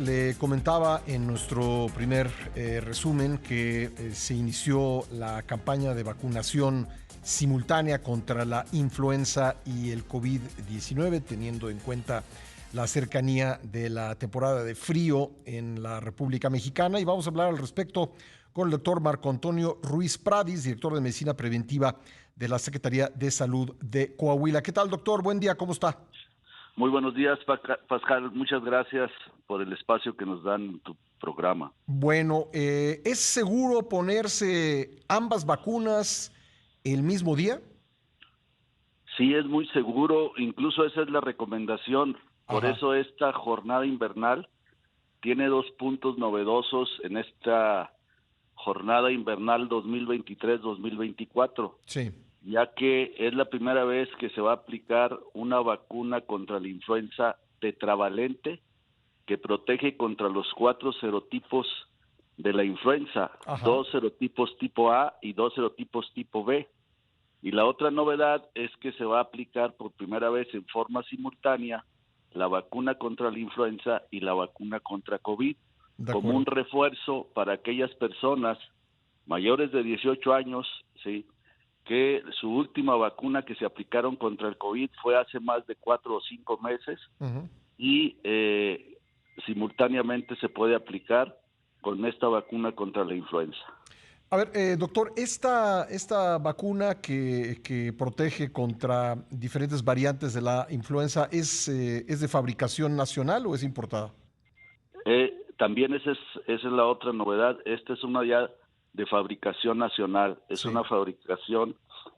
Le comentaba en nuestro primer resumen que se inició la campaña de vacunación simultánea contra la influenza y el COVID-19, teniendo en cuenta la cercanía de la temporada de frío en la República Mexicana. Y vamos a hablar al respecto con el doctor Marco Antonio Ruiz Pradis, director de Medicina Preventiva de la Secretaría de Salud de Coahuila. ¿Qué tal, doctor? Buen día, ¿cómo está? Muy buenos días, Pascal. Muchas gracias por el espacio que nos dan en tu programa. Bueno, ¿es seguro ponerse ambas vacunas el mismo día? Sí, es muy seguro, incluso esa es la recomendación. Por Ajá, eso esta jornada invernal tiene dos puntos novedosos en esta jornada invernal 2023-2024, sí. ya que es la primera vez que se va a aplicar una vacuna contra la influenza tetravalente que protege contra los 4 serotipos de la influenza, Ajá. 2 serotipos tipo A y 2 serotipos tipo B. Y la otra novedad es que se va a aplicar por primera vez en forma simultánea la vacuna contra la influenza y la vacuna contra COVID, De como un acuerdo. refuerzo para aquellas personas mayores de 18 años, ¿sí?, que su última vacuna que se aplicaron contra el COVID fue hace más de 4 o 5 meses Ujú. y simultáneamente se puede aplicar con esta vacuna contra la influenza. A ver, doctor, esta vacuna que protege contra diferentes variantes de la influenza, ¿es de fabricación nacional o es importada? También esa es la otra novedad. Esta es una ya de fabricación nacional, es Sí. una fabricación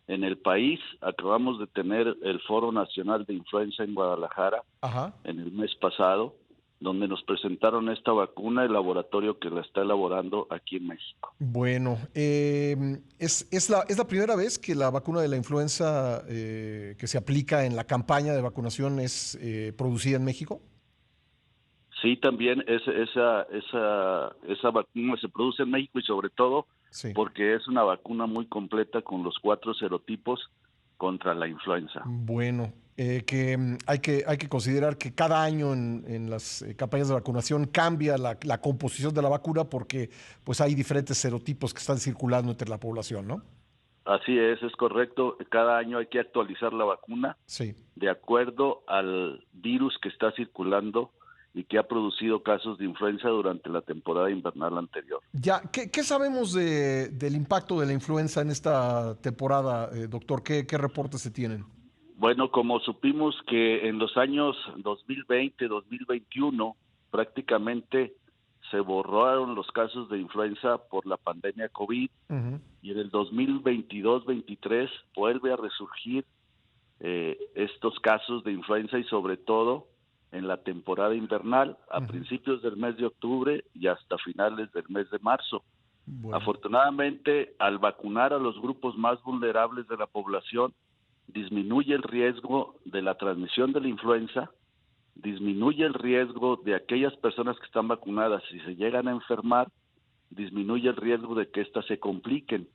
en el país. Acabamos de tener el Foro Nacional de Influenza en Guadalajara Ajá. en el mes pasado, donde nos presentaron esta vacuna, el laboratorio que la está elaborando aquí en México. Bueno, es la primera vez que la vacuna de la influenza que se aplica en la campaña de vacunación es producida en México. Sí, también esa vacuna se produce en México y sobre todo Sí. porque es una vacuna muy completa con los 4 serotipos contra la influenza. Bueno, hay que considerar que cada año en las campañas de vacunación cambia la composición de la vacuna porque pues hay diferentes serotipos que están circulando entre la población, ¿no? Así es correcto. Cada año hay que actualizar la vacuna Sí. de acuerdo al virus que está circulando y que ha producido casos de influenza durante la temporada invernal anterior. Ya, ¿qué sabemos del impacto de la influenza en esta temporada, doctor? ¿Qué reportes se tienen? Bueno, como supimos que en los años 2020, 2021, prácticamente se borraron los casos de influenza por la pandemia COVID Ujú. y en el 2022-23 vuelve a resurgir estos casos de influenza y sobre todo en la temporada invernal, a Ujú. principios del mes de octubre y hasta finales del mes de marzo. Bueno. Afortunadamente, al vacunar a los grupos más vulnerables de la población, disminuye el riesgo de la transmisión de la influenza, disminuye el riesgo de aquellas personas que están vacunadas, si se llegan a enfermar, disminuye el riesgo de que éstas se compliquen.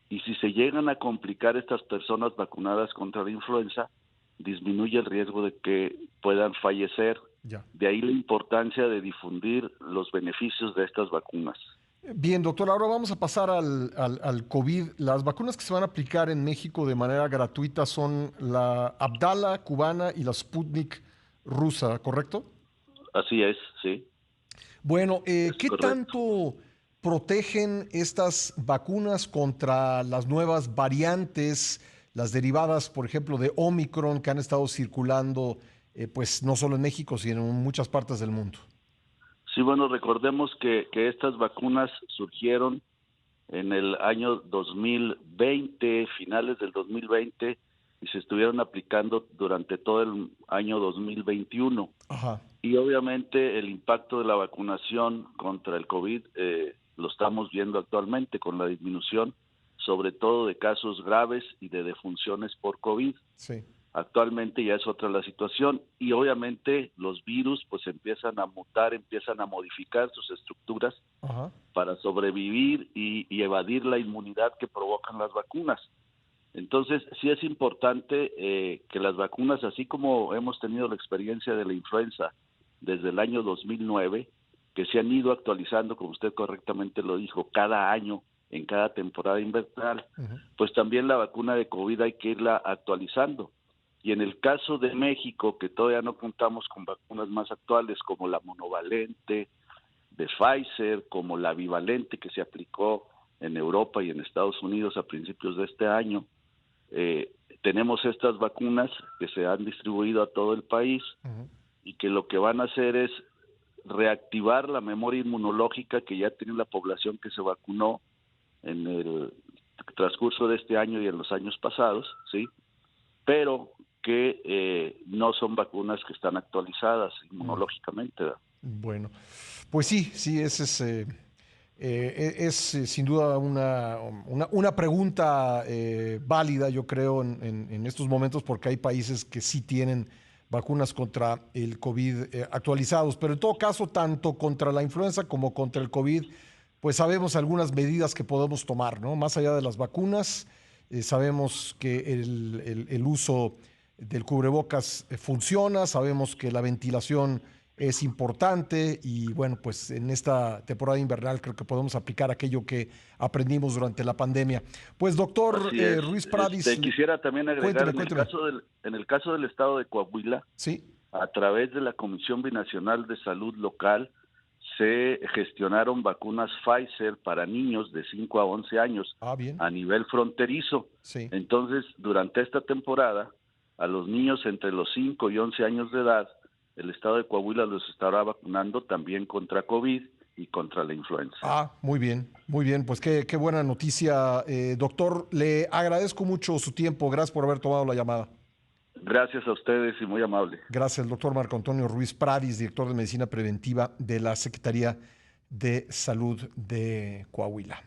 Y si se llegan a complicar estas personas vacunadas contra la influenza, disminuye el riesgo de que puedan fallecer. Ya. De ahí la importancia de difundir los beneficios de estas vacunas. Bien, doctor, ahora vamos a pasar al COVID. Las vacunas que se van a aplicar en México de manera gratuita son la Abdala cubana y la Sputnik rusa, ¿correcto? Así es, sí, Bueno, es ¿qué correcto. tanto protegen estas vacunas contra las nuevas variantes, las derivadas, por ejemplo, de Omicron que han estado circulando, pues no solo en México, sino en muchas partes del mundo? Sí, bueno, recordemos que estas vacunas surgieron en el año 2020, finales del 2020, y se estuvieron aplicando durante todo el año 2021. Ajá. Y obviamente el impacto de la vacunación contra el COVID lo estamos viendo actualmente con la disminución, sobre todo de casos graves y de defunciones por COVID. Sí. Actualmente ya es otra la situación y obviamente los virus pues empiezan a mutar, empiezan a modificar sus estructuras Ajá. para sobrevivir y evadir la inmunidad que provocan las vacunas. Entonces, sí es importante que las vacunas, así como hemos tenido la experiencia de la influenza, desde el año 2009, que se han ido actualizando, como usted correctamente lo dijo, cada año, en cada temporada invernal. Pues también la vacuna de COVID hay que irla actualizando. Y en el caso de México, que todavía no contamos con vacunas más actuales, como la monovalente de Pfizer, como la bivalente que se aplicó en Europa y en Estados Unidos a principios de este año, tenemos estas vacunas que se han distribuido a todo el país y que lo que van a hacer es reactivar la memoria inmunológica que ya tiene la población que se vacunó en el transcurso de este año y en los años pasados, ¿sí? Pero que no son vacunas que están actualizadas inmunológicamente, ¿verdad? Bueno, pues sí, ese es sin duda una pregunta válida, yo creo, en estos momentos, porque hay países que sí tienen vacunas contra el COVID actualizados, pero en todo caso, tanto contra la influenza como contra el COVID, pues sabemos algunas medidas que podemos tomar, ¿no? Más allá de las vacunas, sabemos que el uso del cubrebocas funciona, sabemos que la ventilación es importante y bueno, pues en esta temporada invernal creo que podemos aplicar aquello que aprendimos durante la pandemia. Pues doctor Ruiz Pradis, quisiera también agregar, cuénteme. En el caso del estado de Coahuila, sí, a través de la Comisión Binacional de Salud Local, se gestionaron vacunas Pfizer para niños de 5 a 11 años bien. a nivel fronterizo. Sí. Entonces, durante esta temporada, a los niños entre los 5 y 11 años de edad, el estado de Coahuila los estará vacunando también contra COVID y contra la influenza. Muy bien, pues qué buena noticia, doctor. Le agradezco mucho su tiempo, gracias por haber tomado la llamada. Gracias a ustedes y muy amable. Gracias, el doctor Marco Antonio Ruiz Pradis, director de Medicina Preventiva de la Secretaría de Salud de Coahuila.